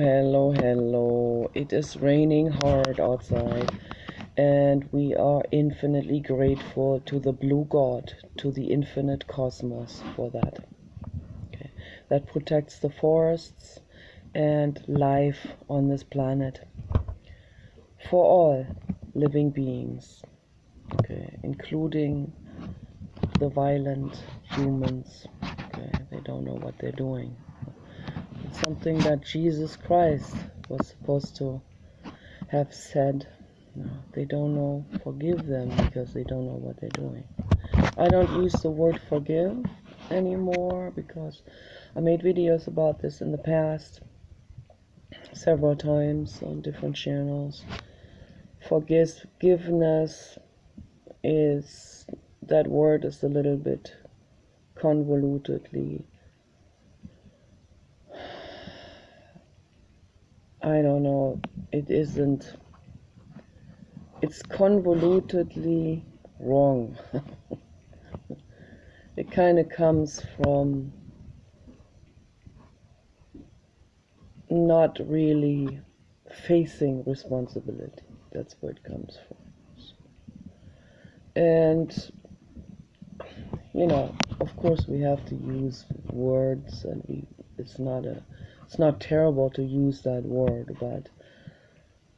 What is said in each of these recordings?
Hello. It is raining hard outside, and we are infinitely grateful to the blue God, to the infinite cosmos for that. Okay. That protects the forests and life on this planet for all living beings, okay, including the violent humans. Okay, they don't know what they're doing. It's something that Jesus Christ was supposed to have said. No, they don't know. Forgive them because they don't know what they're doing. I don't use the word forgive anymore because I made videos about this in the past several times on different channels. Forgiveness is, that word is a little bit convolutedly, I don't know, it's convolutedly wrong. It kind of comes from not really facing responsibility. That's where it comes from. And, of course we have to use words, and it's not terrible to use that word, but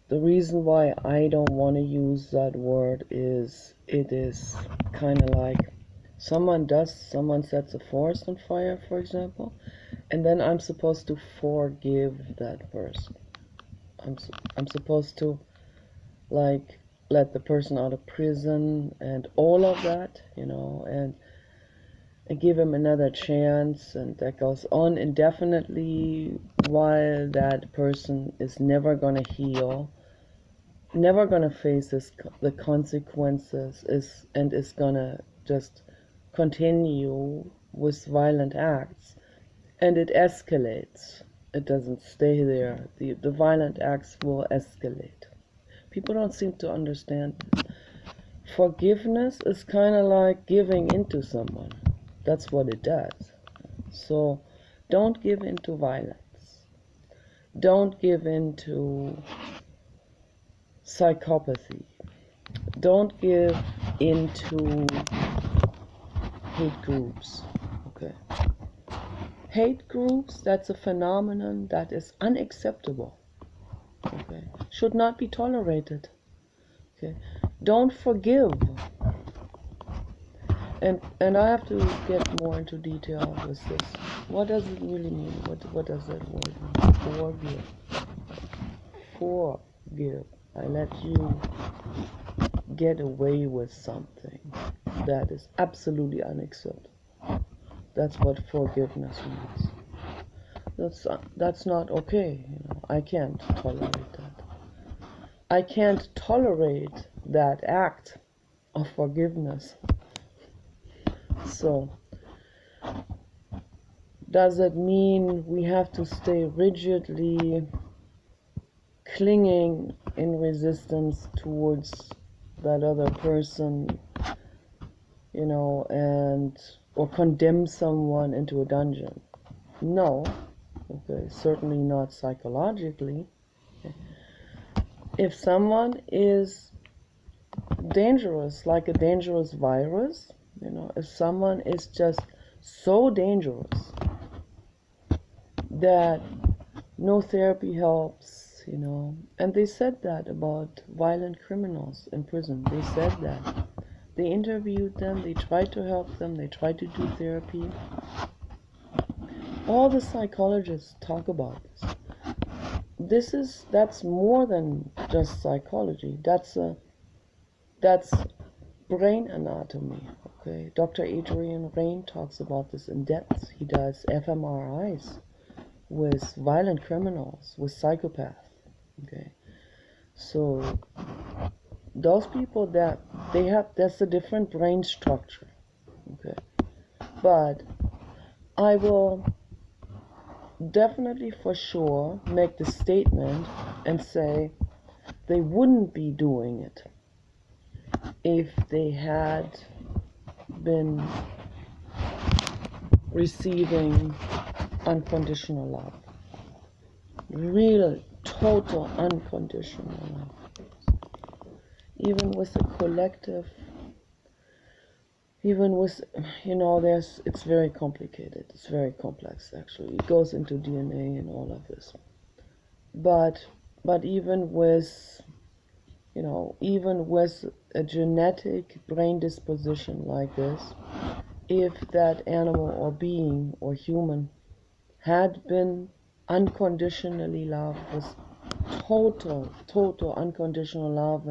the reason why I don't want to use that word is it is kind of like someone sets a forest on fire, for example, and then I'm supposed to forgive that person. I'm supposed to, like, let the person out of prison and all of that, and give him another chance, and that goes on indefinitely while that person is never going to heal, never going to face the consequences, is going to just continue with violent acts, and it escalates. It doesn't stay there. The violent acts will escalate. People don't seem to understand this. Forgiveness is kind of like giving into someone. That's what it does. So don't give into violence. Don't give into psychopathy. Don't give into hate groups. Okay. Hate groups, that's a phenomenon that is unacceptable. Okay. Should not be tolerated. Okay. Don't forgive. And I have to get more into detail with this. What does it really mean? What does that word mean? Forgive. I let you get away with something that is absolutely unacceptable. That's what forgiveness means. That's not okay. I can't tolerate that. I can't tolerate that act of forgiveness. So, does it mean we have to stay rigidly clinging in resistance towards that other person, and or condemn someone into a dungeon? No. Okay, certainly not psychologically. Okay. If someone is dangerous, like a dangerous virus, if someone is just so dangerous that no therapy helps, and they said that about violent criminals in prison. They said that. They interviewed them, they tried to help them, they tried to do therapy. All the psychologists talk about this. That's more than just psychology. That's brain anatomy. Okay, Dr. Adrian Rain talks about this in depth. He does fMRIs with violent criminals, with psychopaths. Okay, so those people that's a different brain structure. Okay, but I will definitely for sure make the statement and say they wouldn't be doing it if they had been receiving unconditional love. real, total, unconditional love. Even with the collective, even with, it's very complicated. It's very complex, actually. It goes into DNA and all of this. But even with, even with a genetic brain disposition like this, if that animal or being or human had been unconditionally loved, with total unconditional love,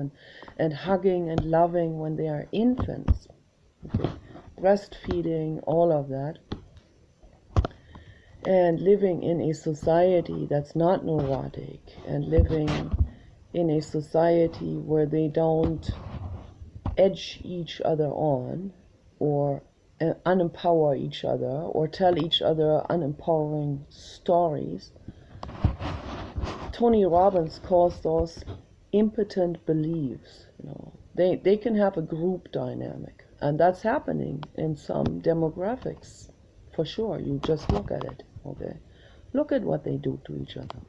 and hugging and loving when they are infants, okay, breastfeeding, all of that, and living in a society that's not neurotic, and living in a society where they don't edge each other on, or unempower each other, or tell each other unempowering stories. Tony Robbins calls those impotent beliefs. They can have a group dynamic, and that's happening in some demographics, for sure. You just look at it, okay? Look at what they do to each other.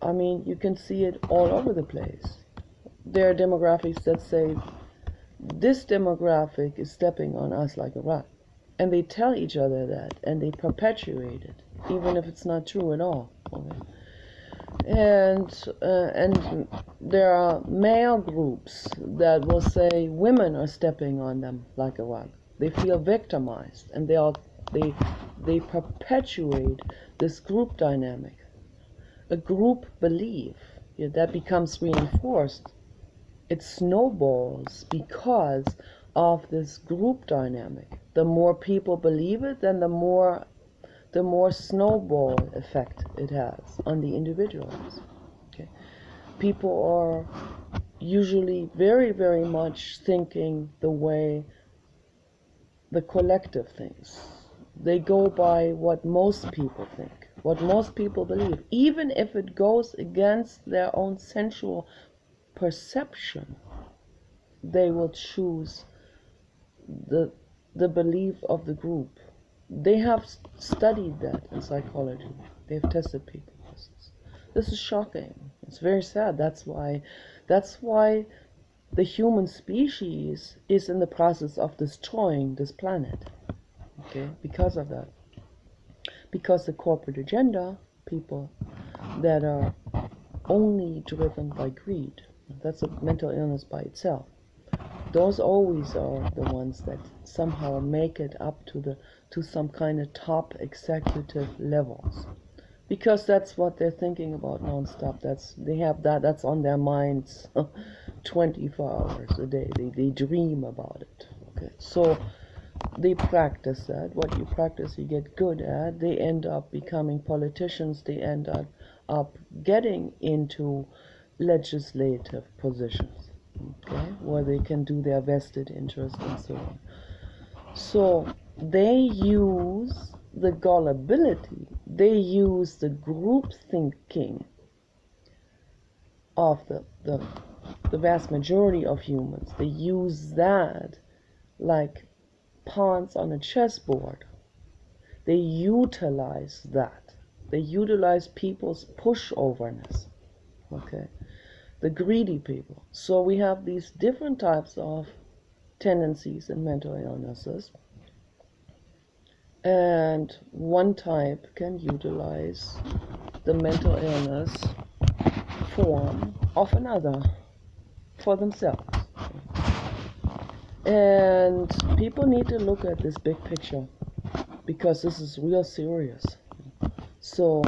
I mean, you can see it all over the place. There are demographics that say, this demographic is stepping on us like a rug. And they tell each other that, and they perpetuate it, even if it's not true at all. Okay? And there are male groups that will say women are stepping on them like a rug. They feel victimized, and they perpetuate this group dynamic, a group belief that becomes reinforced. It snowballs because of this group dynamic. The more people believe it, then the more snowball effect it has on the individuals. Okay. People are usually very, very much thinking the way the collective thinks. They go by what most people think, what most people believe, even if it goes against their own sensual perception. They will choose the belief of the group. They have studied that in psychology. They've tested people. This is shocking. It's very sad. That's why the human species is in the process of destroying this planet. Okay, because of that. Because the corporate agenda, people that are only driven by greed, that's a mental illness by itself. Those always are the ones that somehow make it up to some kind of top executive levels, because that's what they're thinking about nonstop. That's on their minds 24 hours a day. They dream about it. Okay, so they practice that. What you practice, you get good at. They end up becoming politicians. They end up getting into legislative positions. Okay, where they can do their vested interest and so on. So they use the gullibility, they use the group thinking of the vast majority of humans. They use that like pawns on a chessboard. They utilize that. They utilize people's pushoverness. Okay. The greedy people. So we have these different types of tendencies and mental illnesses, and one type can utilize the mental illness form of another for themselves. And people need to look at this big picture, because this is real serious. So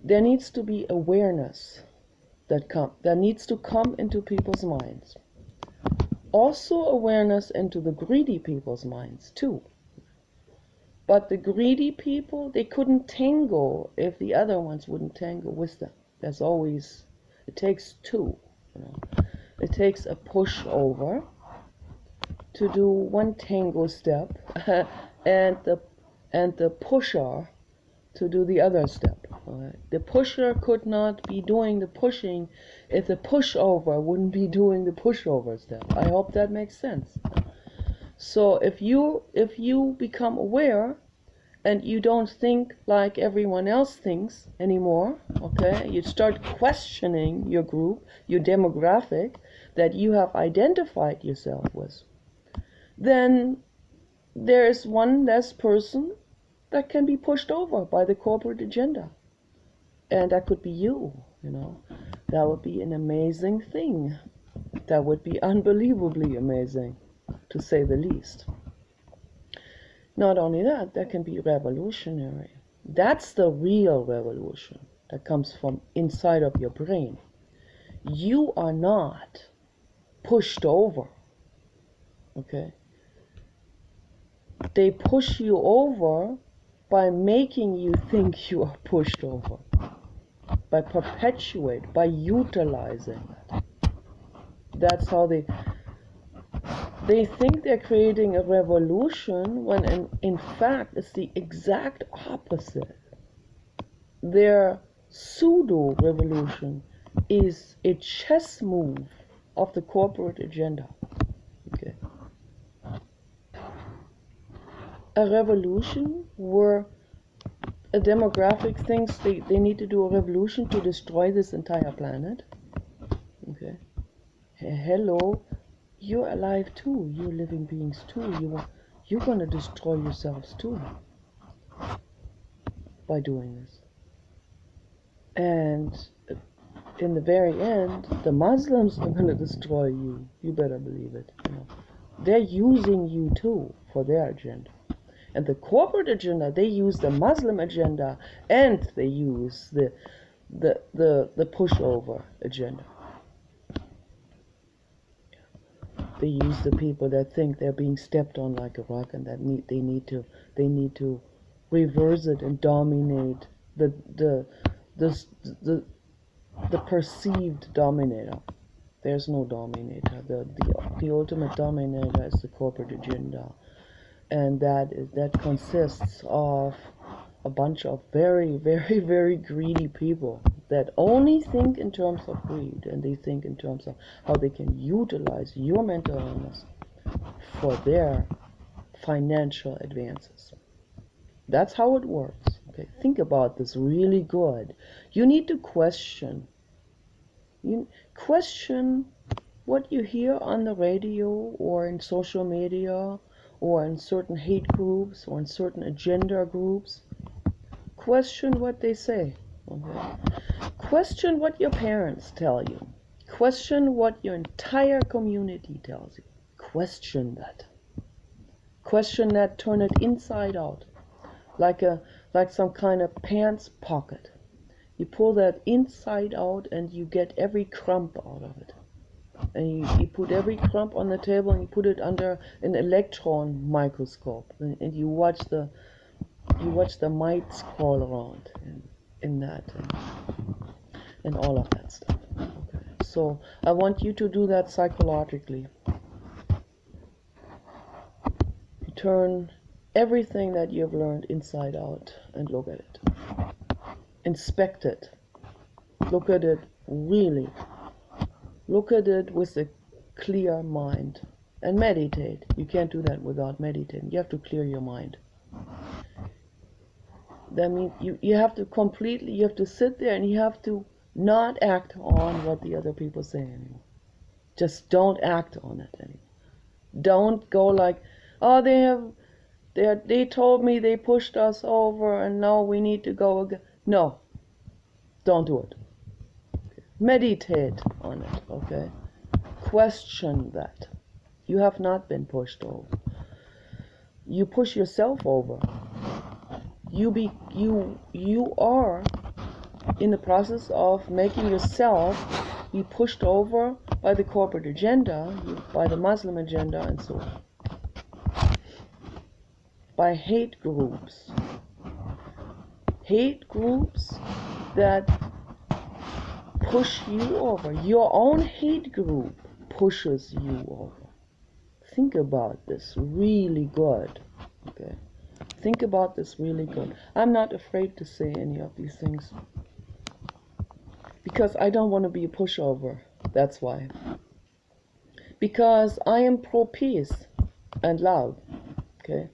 there needs to be awareness that needs to come into people's minds. Also awareness into the greedy people's minds too. But the greedy people, they couldn't tango if the other ones wouldn't tango with them. It takes two. It takes a pushover to do one tango step, and the pusher to do the other step. Right? The pusher could not be doing the pushing if the pushover wouldn't be doing the pushover step. I hope that makes sense. So if you become aware and you don't think like everyone else thinks anymore, okay? You start questioning your group, your demographic that you have identified yourself with. Then there is one less person that can be pushed over by the corporate agenda. And that could be you, you know. That would be an amazing thing. That would be unbelievably amazing, to say the least. Not only that, that can be revolutionary. That's the real revolution that comes from inside of your brain. You are not pushed over, okay? They push you over by making you think you are pushed over, by perpetuate, by utilizing it. That's how they think they're creating a revolution when in fact it's the exact opposite. Their pseudo revolution is a chess move of the corporate agenda. Okay. A revolution where a demographic thinks they need to do a revolution to destroy this entire planet. Okay. Hello, you're alive too. You're living beings too. You're gonna destroy yourselves too by doing this. And in the very end, the Muslims are gonna destroy you. You better believe it. You know. They're using you too for their agenda. And the corporate agenda, they use the Muslim agenda, and they use the pushover agenda. They use the people that think they're being stepped on like a rock, and that they need to reverse it and dominate the perceived dominator. There's no dominator. The ultimate dominator is the corporate agenda, and that consists of a bunch of very, very, very greedy people that only think in terms of greed, and they think in terms of how they can utilize your mental illness for their financial advances. That's how it works. Okay, think about this really good. You need to question. You question what you hear on the radio or in social media or in certain hate groups or in certain agenda groups. Question what they say. Okay? Question what your parents tell you. Question what your entire community tells you. Question that. Question that, turn it inside out. Like some kind of pants pocket. You pull that inside out and you get every crumb out of it. And you put every crumb on the table and you put it under an electron microscope, and you watch the mites crawl around in that and all of that stuff. Okay. So I want you to do that psychologically. You turn everything that you've learned inside out and look at it. Inspect it. Look at it really. Look at it with a clear mind. And meditate. You can't do that without meditating. You have to clear your mind. That means you have to sit there and you have to not act on what the other people say anymore. Just don't act on it anymore. Don't go like, oh, they told me they pushed us over and now we need to go again. No, don't do it. Okay. Meditate on it, okay? Question that. You have not been pushed over. You push yourself over. You are in the process of making yourself be pushed over by the corporate agenda, by the Muslim agenda, and so on. By hate groups. Hate groups that push you over. Your own hate group pushes you over. Think about this really good. Okay? Think about this really good. I'm not afraid to say any of these things because I don't want to be a pushover. That's why. Because I am pro-peace and love. Okay?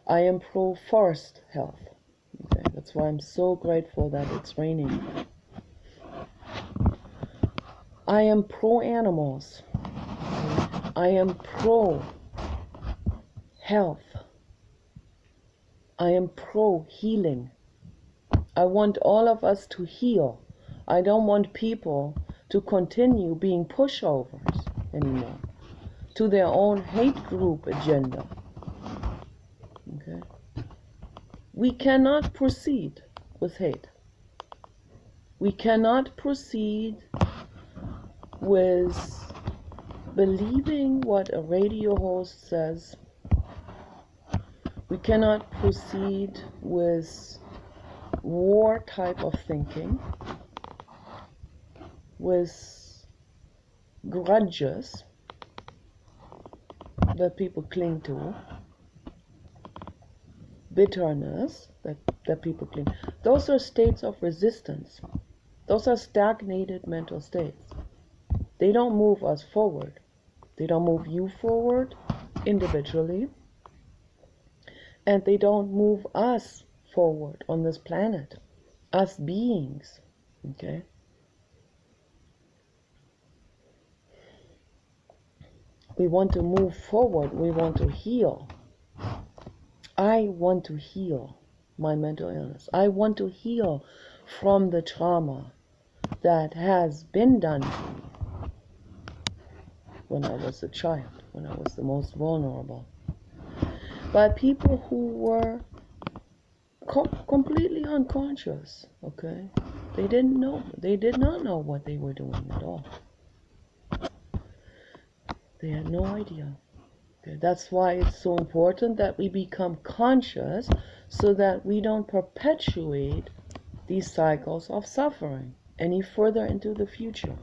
I am pro forest health. Okay, that's why I'm so grateful that it's raining. I am pro animals. I am pro health. I am pro healing. I want all of us to heal. I don't want people to continue being pushovers anymore to their own hate group agenda. Okay? We cannot proceed with hate. We cannot proceed with believing what a radio host says. We cannot proceed with war type of thinking, with grudges that people cling to, bitterness that people cling. Those are states of resistance. Those are stagnated mental states. They don't move us forward. They don't move you forward individually, and they don't move us forward on this planet, us beings. Okay? We want to move forward. We want to heal. I want to heal my mental illness. I want to heal from the trauma that has been done to me when I was a child, when I was the most vulnerable, by people who were completely unconscious. Okay, they didn't know. They did not know what they were doing at all. They had no idea. Okay, that's why it's so important that we become conscious, so that we don't perpetuate these cycles of suffering any further into the future.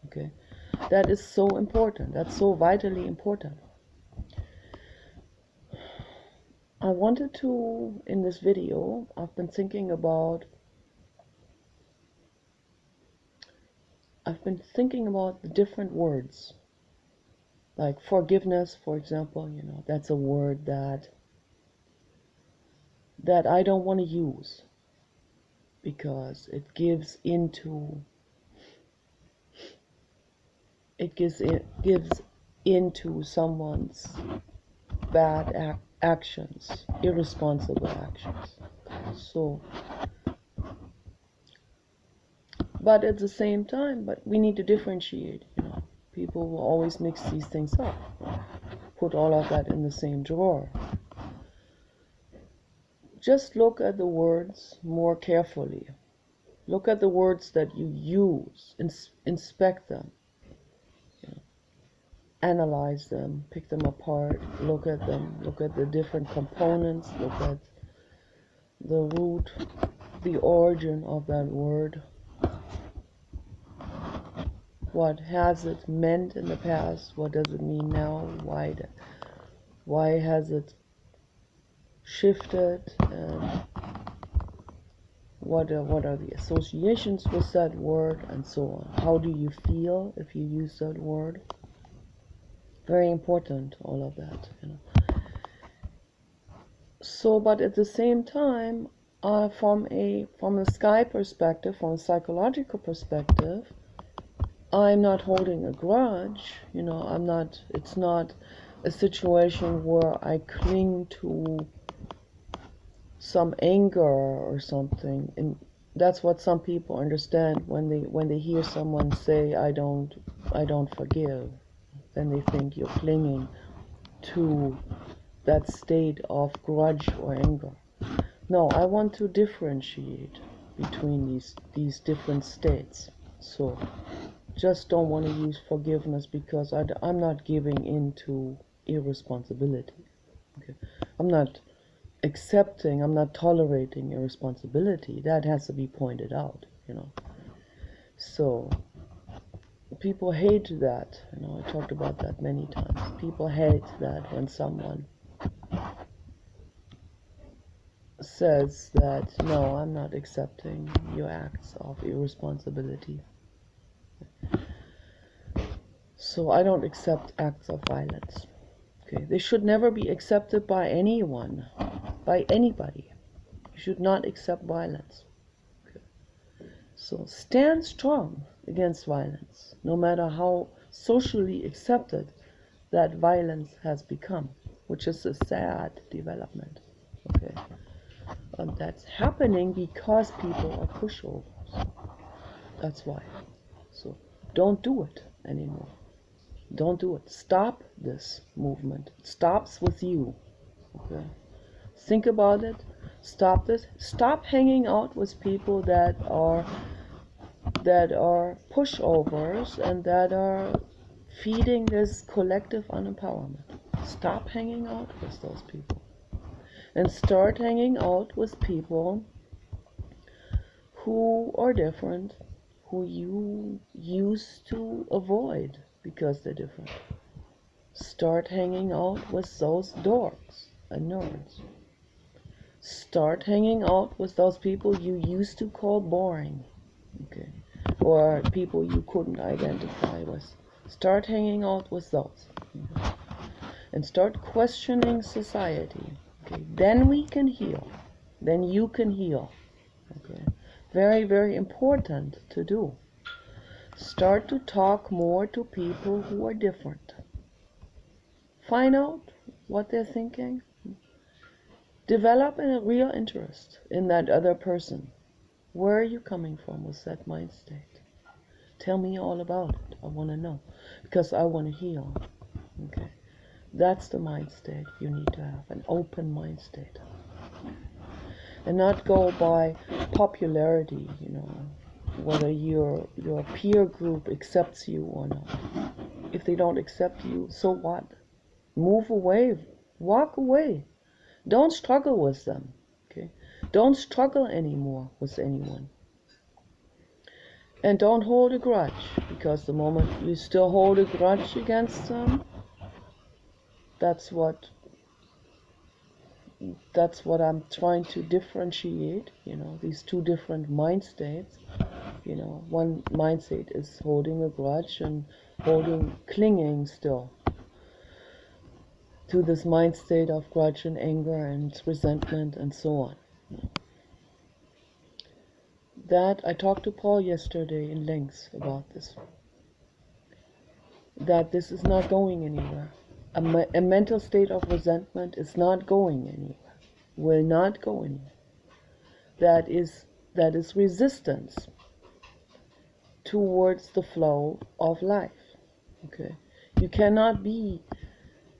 Okay, that is so important. That's so vitally important. I wanted to, in this video, I've been thinking about the different words. Like forgiveness, for example, that's a word that I don't want to use, because it gives into someone's bad actions, irresponsible actions. So, but at the same time, we need to differentiate. People will always mix these things up, put all of that in the same drawer. Just look at the words more carefully. Look at the words that you use, inspect them, analyze them, pick them apart, look at them, look at the different components, look at the root, the origin of that word. What has it meant in the past? What does it mean now? Why has it shifted? And what are the associations with that word, and so on? How do you feel if you use that word? Very important, all of that. So, but at the same time, from a sky perspective, from a psychological perspective, I'm not holding a grudge. It's not a situation where I cling to some anger or something. And that's what some people understand when they hear someone say, I don't forgive. Then they think you're clinging to that state of grudge or anger. No, I want to differentiate between these different states. So just don't want to use forgiveness, because I'm not giving into irresponsibility. Okay? I'm not accepting, I'm not tolerating irresponsibility. That has to be pointed out. So people hate that. I talked about that many times. People hate that when someone says that, no, I'm not accepting your acts of irresponsibility. So I don't accept acts of violence. Okay, they should never be accepted by anyone. by anybody. You should not accept violence. Okay. So stand strong against violence, no matter how socially accepted that violence has become, which is a sad development. Okay. And that's happening because people are pushovers. That's why. So don't do it anymore. Don't do it. Stop this movement. It stops with you. Okay. Think about it. Stop this. Stop hanging out with people that are pushovers and that are feeding this collective unempowerment. Stop hanging out with those people. And start hanging out with people who are different, who you used to avoid because they're different. Start hanging out with those dorks and nerds. Start hanging out with those people you used to call boring, okay, or people you couldn't identify with. Start hanging out with those, okay? And start questioning society. Okay, then we can heal. Then you can heal. Okay, very, very important to do. Start to talk more to people who are different. Find out what they're thinking. Develop a real interest in that other person. Where are you coming from with that mind state? Tell me all about it. I want to know, because I want to heal. Okay, that's the mind state you need to have, an open mind state, and not go by popularity. Whether your peer group accepts you or not. If they don't accept you, so what? Move away. Walk away. Don't struggle with them. Okay? Don't struggle anymore with anyone. And don't hold a grudge, because the moment you still hold a grudge against them, that's what I'm trying to differentiate, these two different mind states. One mind state is holding a grudge and clinging still to this mind state of grudge and anger and resentment and so on. That I talked to Paul yesterday in length about this. That this is not going anywhere. A mental state of resentment is not going anywhere. Will not go anywhere. That is resistance towards the flow of life. Okay, you cannot be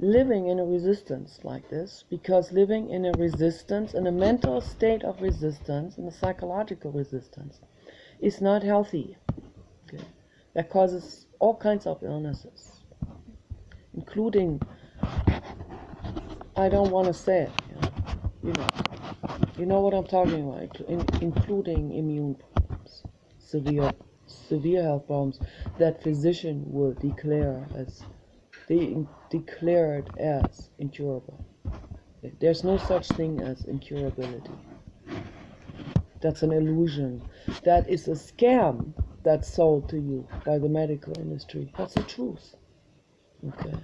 living in a resistance like this, because living in a resistance, in a mental state of resistance, in a psychological resistance, is not healthy. Okay, that causes all kinds of illnesses, including, I don't want to say it, you know what I'm talking about, including immune problems, severe health problems that physician will declare as declared as incurable. There's no such thing as incurability. That's an illusion. That is a scam that's sold to you by the medical industry. That's the truth. Okay,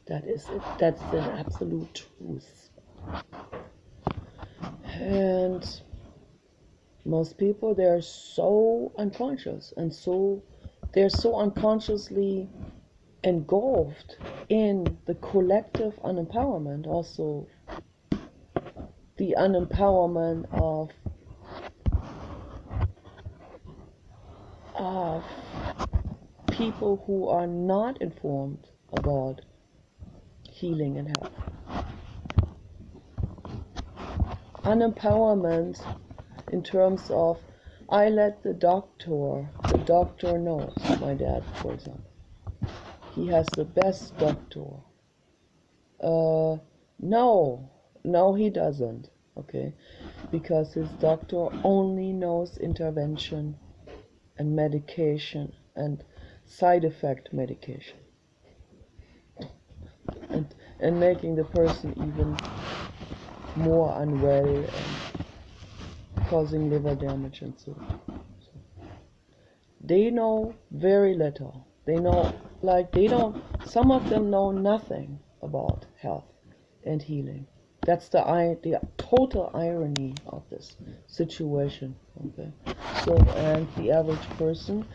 that is it. That's an absolute truth. And most people, they're so unconscious, and they're so unconsciously engulfed in the collective unempowerment, also the unempowerment of people who are not informed about healing and health. Unempowerment in terms of, I let the doctor knows, my dad, for example. He has the best doctor. No, he doesn't. Okay, because his doctor only knows intervention and medication and side effect medication, and making the person even more unwell and causing liver damage and so on. They know very little. Some of them know nothing about health and healing. That's the total irony of this situation. Okay, so and the average person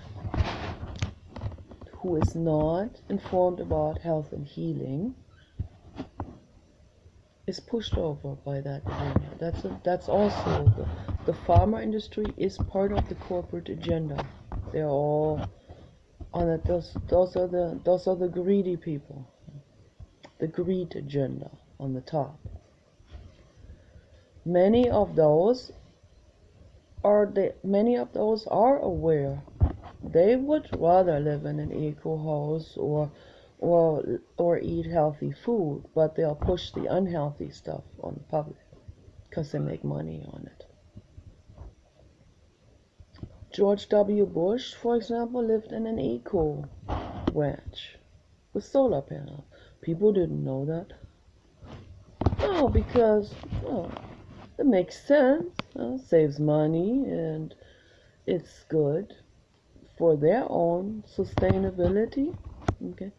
who is not informed about health and healing is pushed over by that agenda. That's also the pharma industry is part of the corporate agenda. They're all on it. Those are the greedy people, the greed agenda on the top. Many of those are aware. They would rather live in an eco house or eat healthy food, but they'll push the unhealthy stuff on the public because they make money on it. George W. Bush, for example, lived in an eco ranch with solar panels. People didn't know that. No, because it makes sense. Saves money and it's good for their own sustainability. Okay,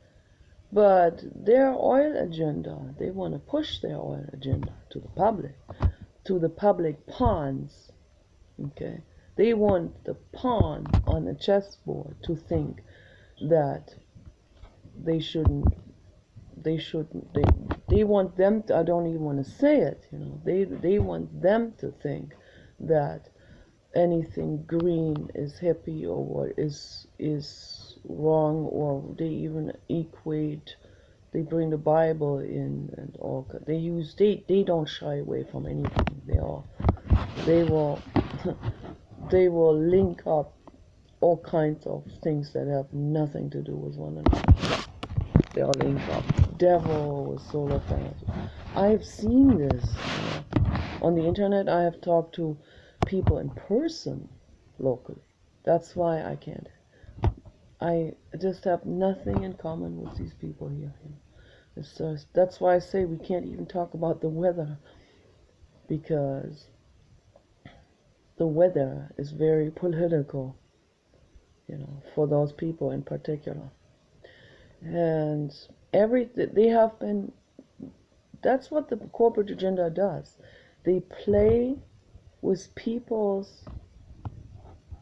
but their oil agenda, they want to push their oil agenda to the public pawns. Okay, they want the pawn on the chessboard to think that they shouldn't they want them to, I don't even want to say it, they want them to think that anything green is hippie or what is wrong, or they even equate, they bring the Bible in and all. They don't shy away from anything. They will they will link up all kinds of things that have nothing to do with one another. They all link up. Devil with solar panels. I've seen this on the internet. I have talked to people in person locally. That's why I can't. I just have nothing in common with these people here. It's just, that's why I say we can't even talk about the weather, because the weather is very political, for those people in particular. And they have been, that's what the corporate agenda does. They play with people's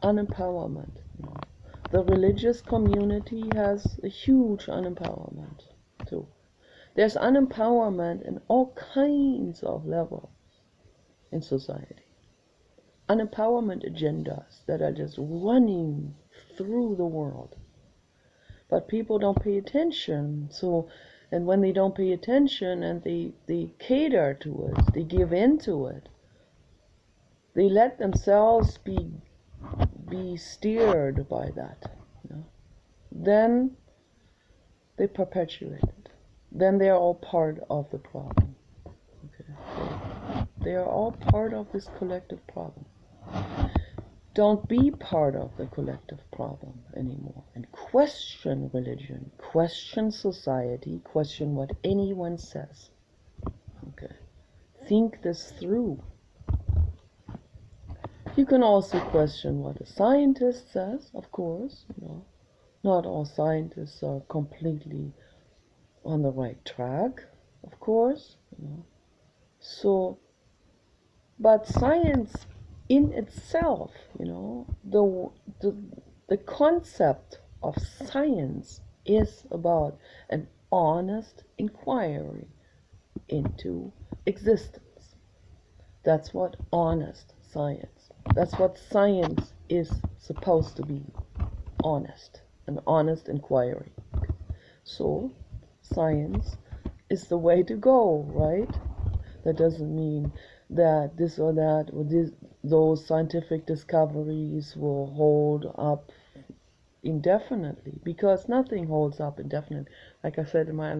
unempowerment. The religious community has a huge unempowerment too. There's unempowerment in all kinds of levels in society. Unempowerment agendas that are just running through the world. But people don't pay attention. And when they don't pay attention and they cater to it, they give in to it, they let themselves be steered by that, then they perpetuate it. Then they are all part of the problem. Okay? They are all part of this collective problem. Don't be part of the collective problem anymore and question religion, question society, question what anyone says. Okay? Think this through. You can also question what a scientist says, of course. Not all scientists are completely on the right track, of course. So, but science in itself, the concept of science is about an honest inquiry into existence. That's what honest science. That's what science is supposed to be. Honest. An honest inquiry. So, science is the way to go, right? That doesn't mean that this or that or those scientific discoveries will hold up indefinitely, because nothing holds up indefinitely. Like I said in my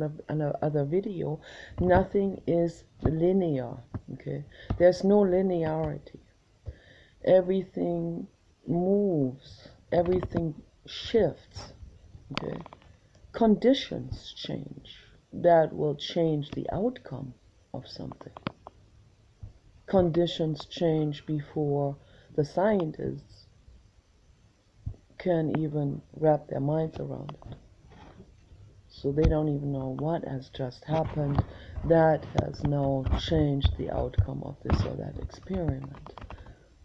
other video, nothing is linear. Okay, there's no linearity. Everything moves, everything shifts. Okay, conditions change that will change the outcome of something. Conditions change before the scientists can even wrap their minds around it. So they don't even know what has just happened that has now changed the outcome of this or that experiment.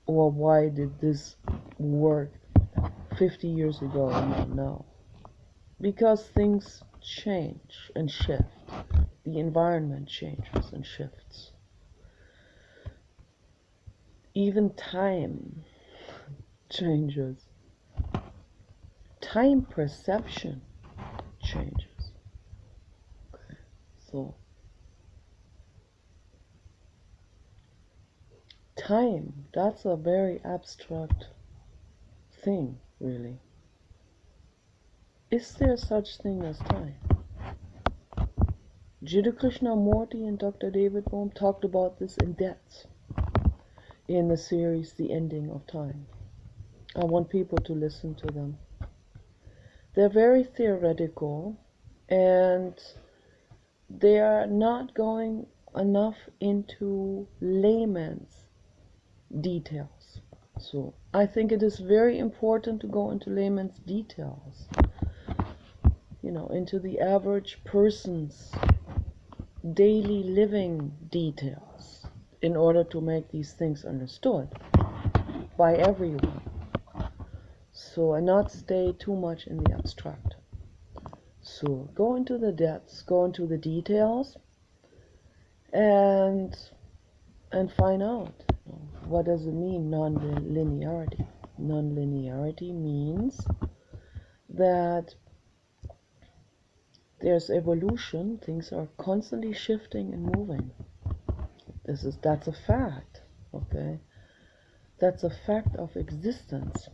Or why did this work 50 years ago and not now? Because things change and shift. The environment changes and shifts. Even time changes. Time perception changes. Okay. So time, that's a very abstract thing, really. Is there such thing as time? Jiddu Krishnamurti and Dr. David Bohm talked about this in depth in the series The Ending of Time. I want people to listen to them. They're very theoretical and they are not going enough into layman's details. So I think it is very important to go into layman's details, into the average person's daily living details in order to make these things understood by everyone. So, and not stay too much in the abstract. So go into the depths, go into the details, and find out, what does it mean, non-linearity. Non-linearity means that there's evolution, things are constantly shifting and moving. That's a fact, okay? That's a fact of existence.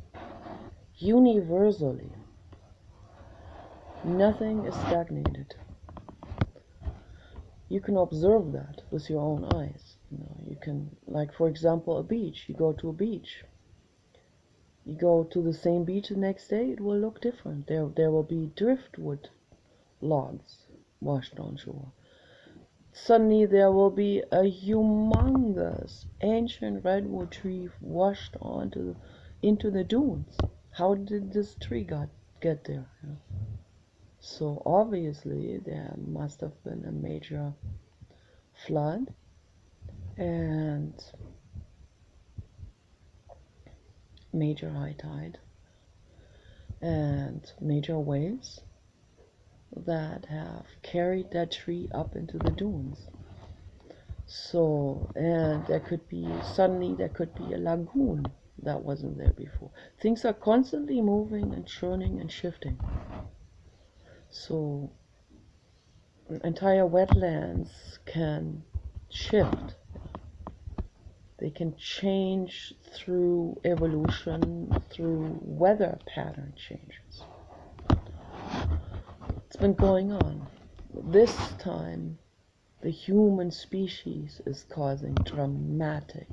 Universally, nothing is stagnated. You can observe that with your own eyes. You can, like for example, a beach. You go to a beach. You go to the same beach the next day, it will look different. There will be driftwood logs washed on shore. Suddenly there will be a humongous ancient redwood tree washed into the dunes. How did this tree get there? So obviously there must have been a major flood and major high tide and major waves that have carried that tree up into the dunes. So, and there could be a lagoon that wasn't there before. Things are constantly moving and churning and shifting. So entire wetlands can shift. They can change through evolution, through weather pattern changes. It's been going on. This time, the human species is causing drastic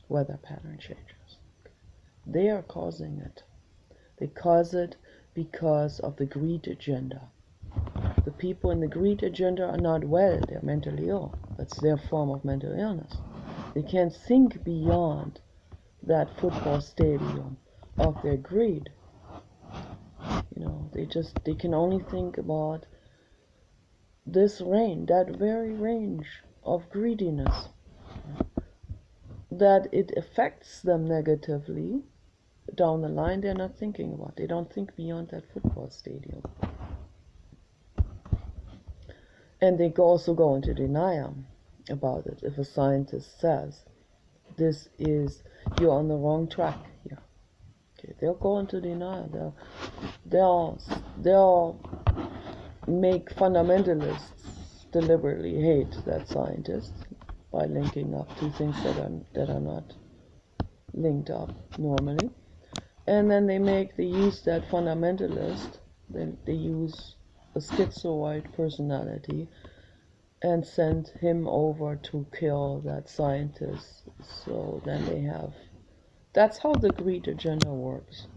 weather pattern changes. They are causing it. They cause it because of the greed agenda. The people in the greed agenda are not well, they're mentally ill. That's their form of mental illness. They can't think beyond that football stadium of their greed. They can only think about that very range of greediness, that it affects them negatively down the line. They're not thinking about. They don't think beyond that football stadium. And they also go into denial about it. If a scientist says, you're on the wrong track here, okay, they'll go into denial. They'll make fundamentalists deliberately hate that scientist by linking up two things that are not linked up normally. And then they use that fundamentalist, then they use a schizoid personality and send him over to kill that scientist. So then that's how the greed agenda works.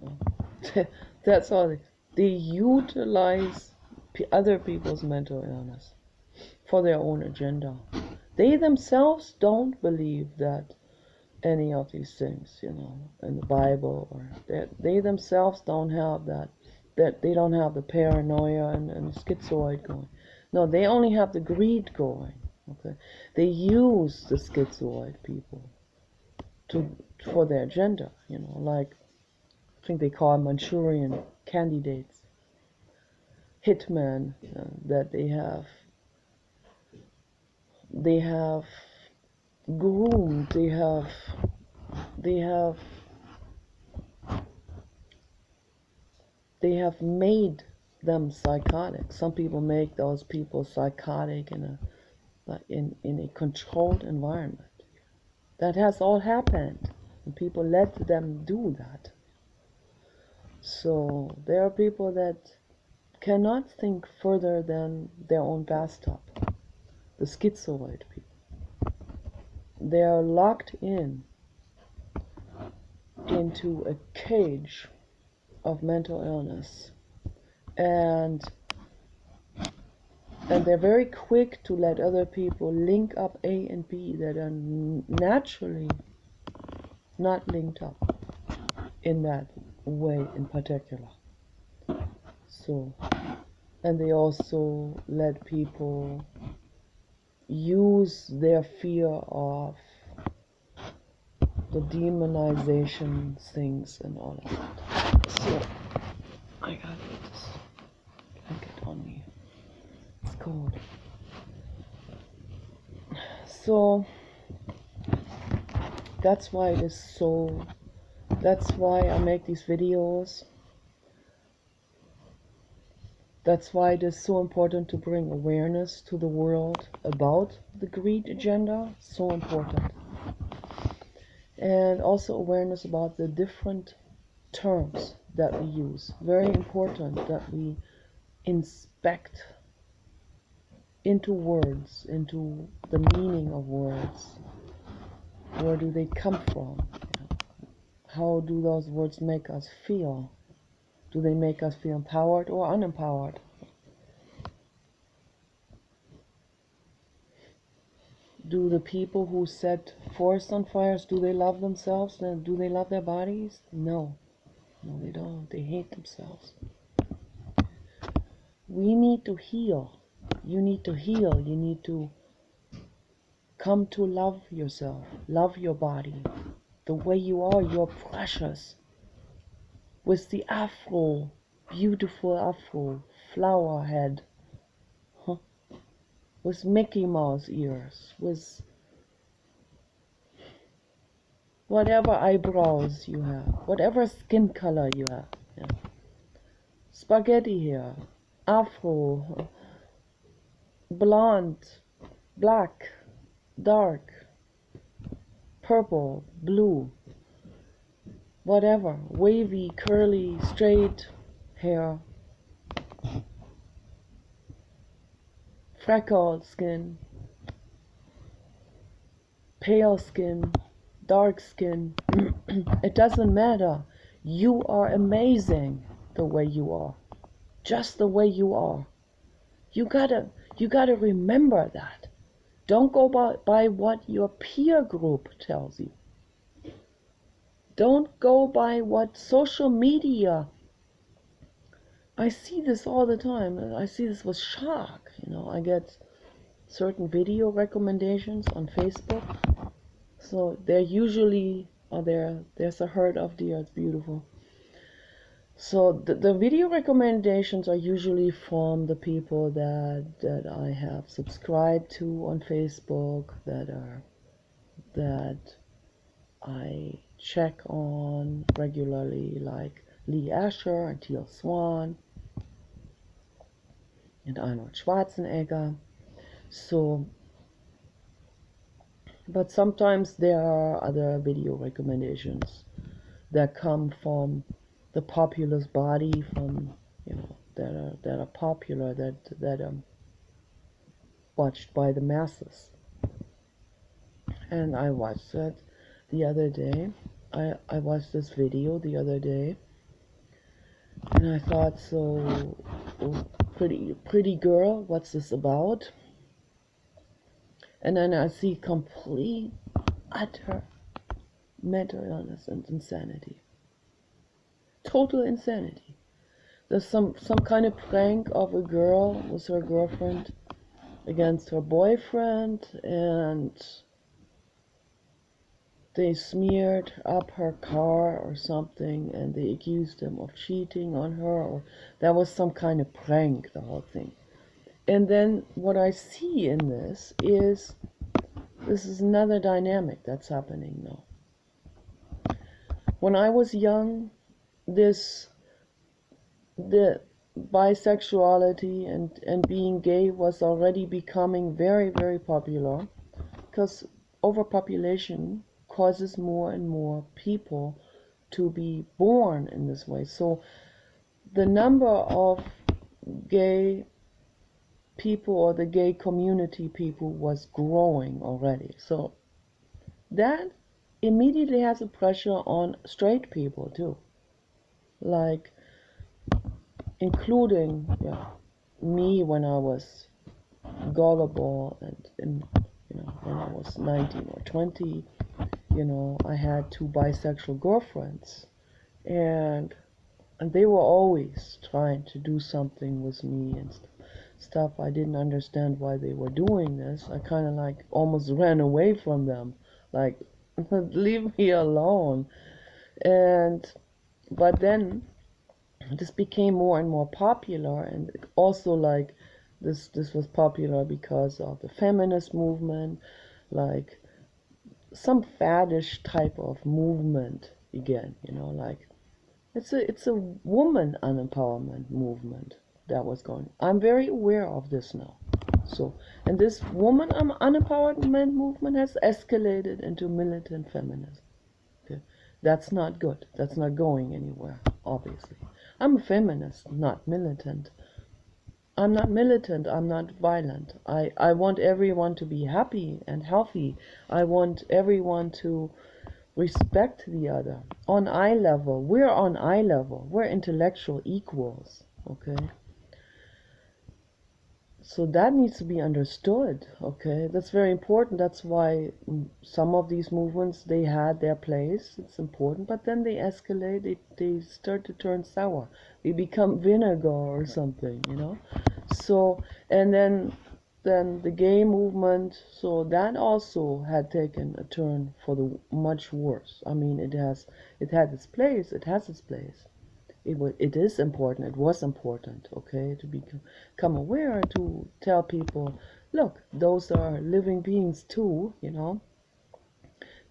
That's how they utilize other people's mental illness for their own agenda. They themselves don't believe that any of these things, in the Bible, or they themselves don't have that that they don't have the paranoia and schizoid going. No, they only have the greed going. Okay, they use the schizoid people for their agenda. Like I think they call Manchurian candidates, hitmen that they have. They have groomed. They have made them psychotic. Some people make those people psychotic in a controlled environment. That has all happened, and people let them do that. So there are people that cannot think further than their own bathtub. The schizoid people. They are locked into a cage of mental illness, and they're very quick to let other people link up A and B that are naturally not linked up in that way in particular. So, and they also let people use their fear of the demonization things and all of that. So, I gotta get this blanket on me. It's cold. So, that's why that's why I make these videos. That's why it is so important to bring awareness to the world about the greed agenda. So important. And also awareness about the different terms that we use. Very important that we inspect into words, into the meaning of words. Where do they come from? How do those words make us feel? Do they make us feel empowered or unempowered? Do the people who set forests on fires, do they love themselves? Do they love their bodies? No. No, they don't. They hate themselves. We need to heal. You need to heal. You need to come to love yourself. Love your body. The way you are, you're precious. With the afro, beautiful afro, flower head. With Mickey Mouse ears. With whatever eyebrows you have, whatever skin color you have, spaghetti hair, afro, blonde, black, dark, purple, blue, whatever, wavy, curly, straight hair, freckled skin, pale skin, dark skin, it doesn't matter. You are amazing the way you are. Just the way you are. You gotta remember that. Don't go by what your peer group tells you. Don't go by what social media. I see this all the time. I see this with shock. I get certain video recommendations on Facebook. So they're usually, there's a herd of deer, it's beautiful. So the video recommendations are usually from the people that I have subscribed to on Facebook, that I check on regularly, like Lee Asher and Teal Swan and Arnold Schwarzenegger. So, but sometimes there are other video recommendations that come from the populous body, from that are popular, that are watched by the masses. And I watched that the other day. I watched this video the other day, and I thought, so pretty girl, what's this about? And then I see complete, utter mental illness and insanity. Total insanity. There's some kind of prank of a girl with her girlfriend against her boyfriend, and they smeared up her car or something, and they accused him of cheating on her, or that was some kind of prank, the whole thing. And then what I see in this is another dynamic that's happening now. When I was young, the bisexuality and being gay was already becoming very, very popular, because overpopulation causes more and more people to be born in this way. So the number of gay people, or the gay community people, was growing already. So that immediately has a pressure on straight people too, like including me when I was gullible, and when I was 19 or 20, I had 2 bisexual girlfriends, and they were always trying to do something with me and stuff. I didn't understand why they were doing this. I kind of like almost ran away from them, like, leave me alone. But then this became more and more popular, and also like this was popular because of the feminist movement, like some faddish type of movement again, like it's a woman unempowerment movement that was going. I'm very aware of this now. So, and this woman unempowerment movement has escalated into militant feminism. Okay? That's not good. That's not going anywhere, obviously. I'm a feminist, not militant. I'm not militant, I'm not violent. I want everyone to be happy and healthy. I want everyone to respect the other. On eye level, we're on eye level. We're intellectual equals, okay? So that needs to be understood, okay? That's very important. That's why some of these movements, they had their place. It's important, but then they escalate. They start to turn sour. They become vinegar or something. So, and then the gay movement, so that also had taken a turn for the much worse. I mean, it had its place. It has its place. It is important. It was important, okay, to become aware and to tell people, look, those are living beings too.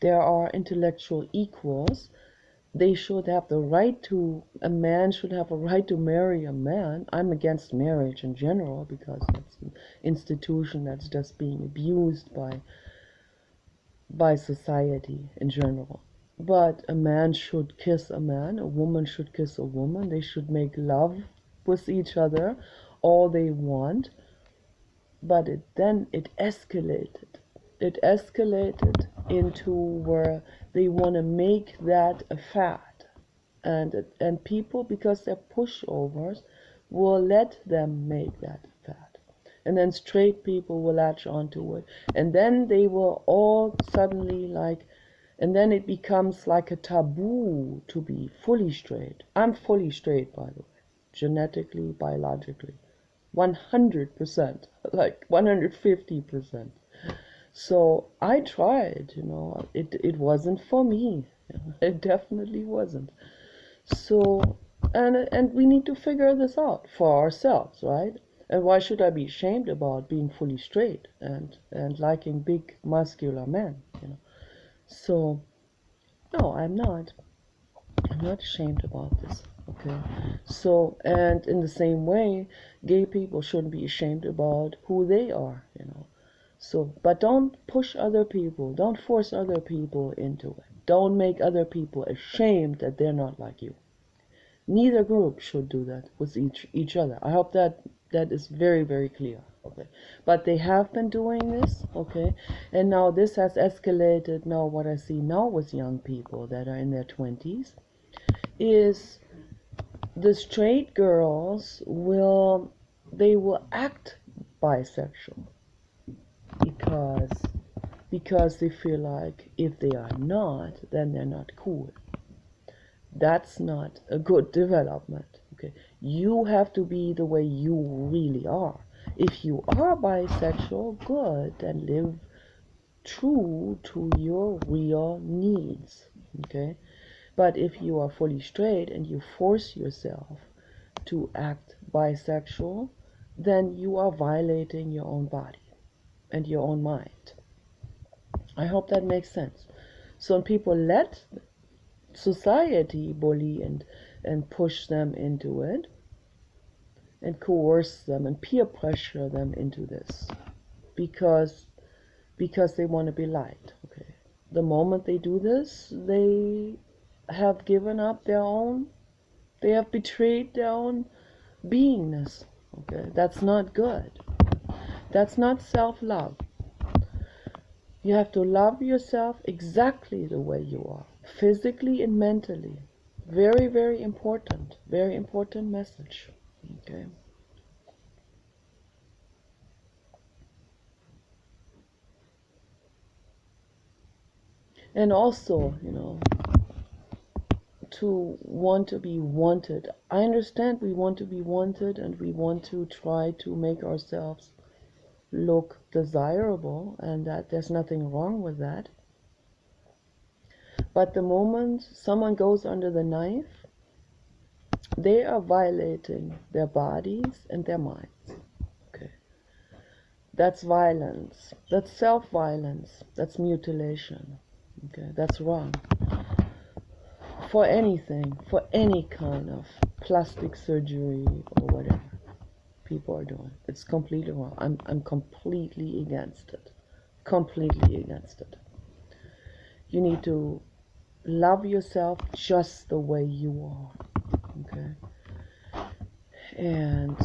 There are intellectual equals. They should have the right to, a man should have a right to marry a man. I'm against marriage in general because it's an institution that's just being abused by society in general. But a man should kiss a man, a woman should kiss a woman, they should make love with each other all they want. But then it escalated. It escalated into where they want to make that a fad. And people, because they're pushovers, will let them make that a fad. And then straight people will latch onto it. And then they will all suddenly and then it becomes like a taboo to be fully straight. I'm fully straight, by the way, genetically, biologically, 100%, like 150%. So I tried, it wasn't for me. It definitely wasn't. So, and we need to figure this out for ourselves, right? And why should I be ashamed about being fully straight and liking big muscular men? So, no, I'm not. I'm not ashamed about this. Okay. So, and in the same way, gay people shouldn't be ashamed about who they are. So, but don't push other people. Don't force other people into it. Don't make other people ashamed that they're not like you. Neither group should do that with each other. I hope that is very, very clear. Okay, but they have been doing this. Okay, and now this has escalated. Now what I see now with young people that are in their 20s is the straight girls will act bisexual because they feel like if they are not, then they're not cool. That's not a good development. Okay, you have to be the way you really are. If you are bisexual, good, and live true to your real needs. Okay, but if you are fully straight and you force yourself to act bisexual, then you are violating your own body and your own mind. I hope that makes sense. So when people let society bully and push them into it and coerce them and peer pressure them into this because they want to be liked. Okay. The moment they do this, they have given up their own, they have betrayed their own beingness. Okay. That's not good. That's not self-love. You have to love yourself exactly the way you are, physically and mentally. Very, very important message. Okay. And also, to want to be wanted. I understand we want to be wanted and we want to try to make ourselves look desirable, and that there's nothing wrong with that. But the moment someone goes under the knife, they are violating their bodies and their minds. Okay. That's violence. That's self-violence. That's mutilation. Okay. That's wrong. For anything, for any kind of plastic surgery or whatever people are doing, it's completely wrong. I'm completely against it. Completely against it. You need to love yourself just the way you are. Okay. And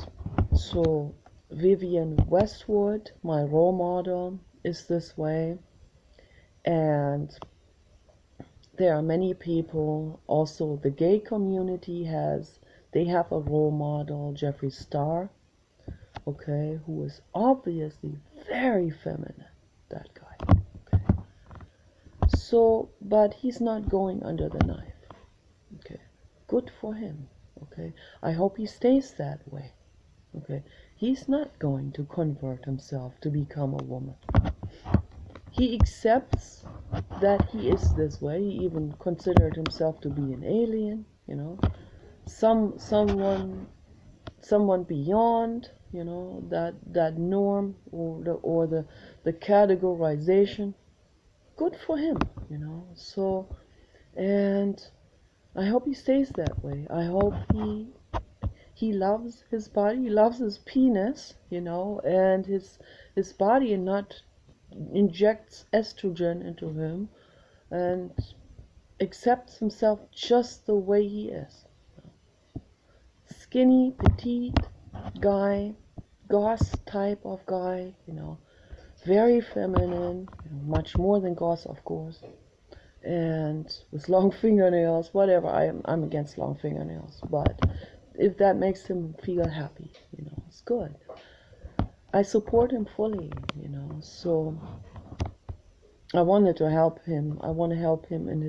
so Vivienne Westwood, my role model, is this way. And there are many people, also the gay community they have a role model, Jeffree Star, okay, who is obviously very feminine, that guy. Okay. So, but he's not going under the knife. Okay. Good for him. Okay. I hope he stays that way. Okay. He's not going to convert himself to become a woman. He accepts that he is this way. He even considered himself to be an alien, someone beyond, that norm or the categorization. Good for him, So, and I hope he stays that way. I hope he loves his body, he loves his penis, and his body, and not injects estrogen into him, and accepts himself just the way he is. Skinny, petite guy, goth type of guy, very feminine, much more than goth, of course, and with long fingernails, whatever. I'm against long fingernails, but if that makes him feel happy, it's good. I support him fully, so I wanted to help him. I want to help him and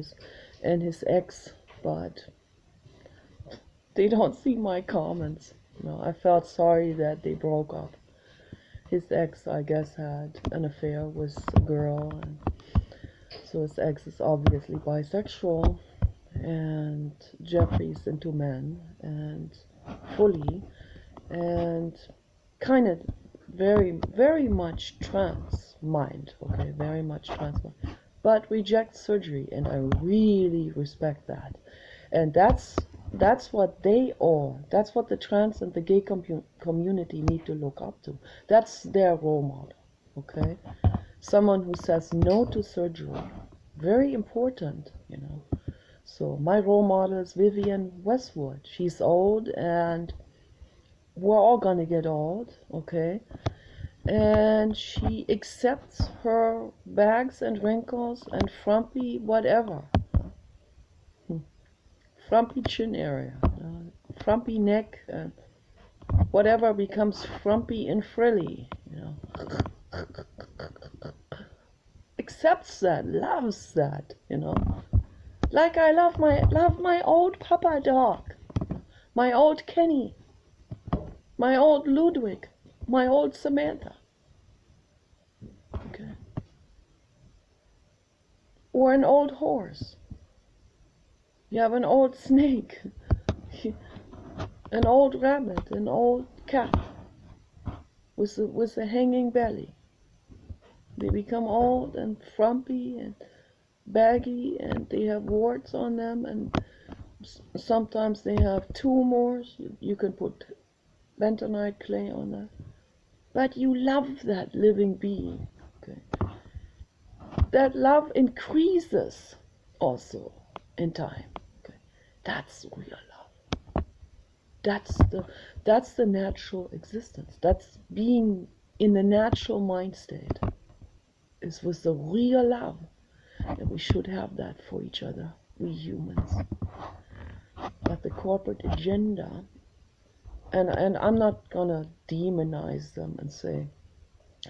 his ex, but they don't see my comments. I felt sorry that they broke up. His ex, I guess, had an affair with a girl, and so his ex is obviously bisexual, and Jeffree's into men, and fully, and kind of very, very much trans mind, okay, very much trans mind, but rejects surgery, and I really respect that. And that's what that's what the trans and the gay community need to look up to. That's their role model, okay? Someone who says no to surgery. Very important, So my role model is Vivienne Westwood. She's old, and we're all gonna get old, okay? And she accepts her bags and wrinkles and frumpy whatever. Frumpy chin area, frumpy neck, and whatever becomes frumpy and frilly, accepts that, loves that, Like I love my old papa dog. my old Kenny, my old Ludwig, my old Samantha. Okay. Or an old horse. You have an old snake, an old rabbit, an old cat with a hanging belly. They become old and frumpy and baggy, and they have warts on them, and sometimes they have tumors. You can put bentonite clay on that. But you love that living being. Okay. That love increases also in time. Okay. That's real love. That's the natural existence. That's being in the natural mind state. Is with the real love. And we should have that for each other, we humans. But the corporate agenda, and I'm not gonna demonize them and say,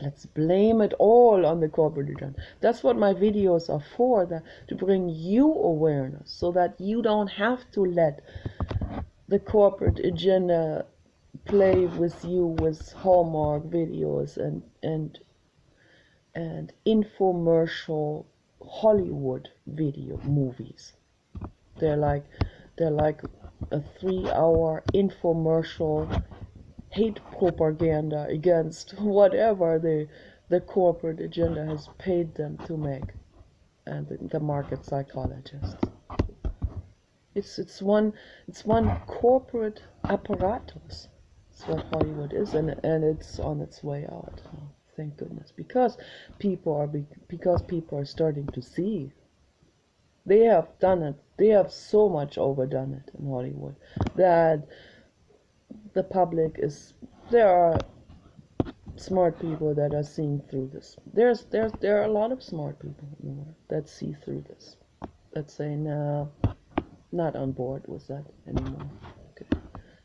let's blame it all on the corporate agenda. That's what my videos are for, to bring you awareness, so that you don't have to let the corporate agenda play with you with Hallmark videos and infomercial Hollywood movies. They're like a 3-hour infomercial hate propaganda against whatever the corporate agenda has paid them to make, and the market psychologists. It's one corporate apparatus. That's what Hollywood is, and it's on its way out. Thank goodness, because people are starting to see. They have done it. They have so much overdone it in Hollywood that the public is. There are smart people that are seeing through this. There are a lot of smart people in the world that see through this. That say, no, not on board with that anymore. Okay.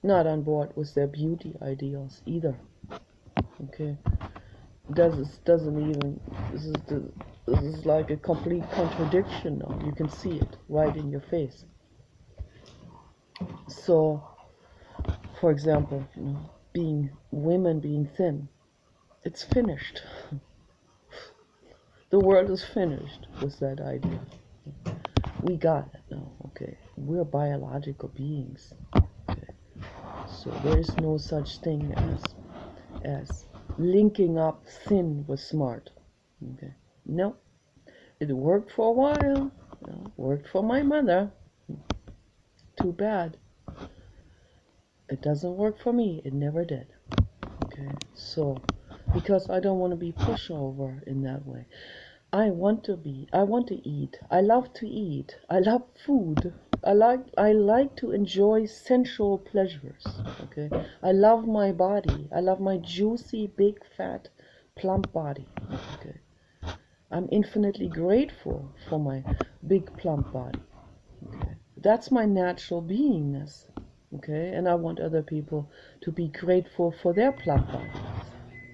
Not on board with their beauty ideals either. Okay. Doesn't even. This is like a complete contradiction now. You can see it right in your face. So, for example, women being thin, it's finished. The world is finished with that idea. We got it now. Okay, we're biological beings. Okay, so there is no such thing as linking up thin with smart. Okay, no. It worked for a while. Worked for my mother. Too bad. It doesn't work for me. It never did. Okay, so because I don't want to be pushover in that way. I want to eat. I love to eat. I love food. I like to enjoy sensual pleasures. Okay, I love my body. I love my juicy, big, fat, plump body. Okay. I'm infinitely grateful for my big plump body. Okay. That's my natural beingness. Okay, and I want other people to be grateful for their plump bodies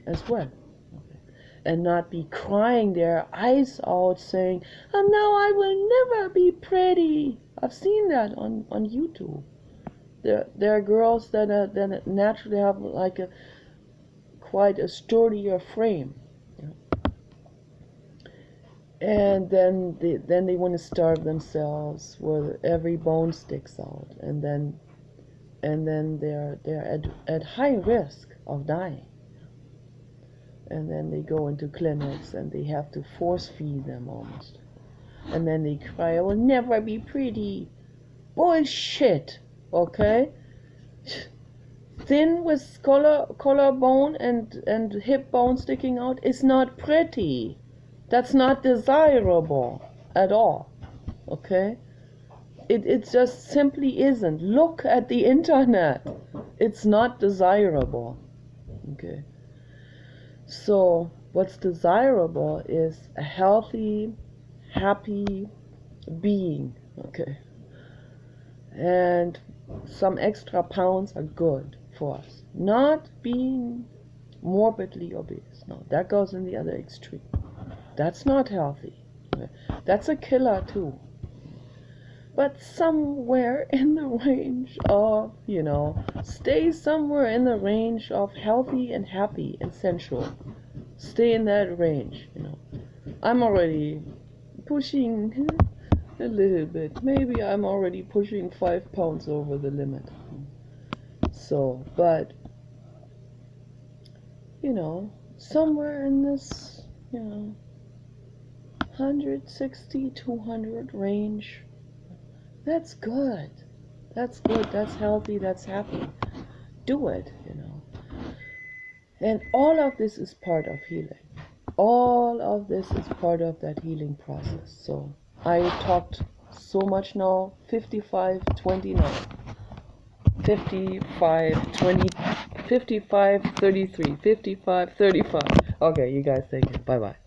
as well. Okay. And not be crying their eyes out saying, "And now I will never be pretty." I've seen that on YouTube. There are girls that naturally have like quite a sturdier frame. And then they want to starve themselves where every bone sticks out, and then they're at high risk of dying. And then they go into clinics and they have to force feed them almost. And then they cry, "I will never be pretty." Bullshit, okay? Thin with collarbone and hip bone sticking out is not pretty. That's not desirable at all, okay? It just simply isn't. Look at the internet. It's not desirable, okay? So what's desirable is a healthy, happy being, okay? And some extra pounds are good for us. Not being morbidly obese. No, that goes in the other extreme. That's not healthy. That's a killer too. but somewhere in the range of, stay somewhere in the range of healthy and happy and sensual. Stay in that range. I'm already pushing a little bit. Maybe I'm already pushing 5 pounds over the limit. So, but, somewhere in this, 160, 200 range, that's good. That's good. That's healthy. That's happy. Do it. And all of this is part of healing. All of this is part of that healing process. So I talked so much now. 55, 29. 55, 20, 55, 33, 55, 35. Okay, you guys take it. Bye bye.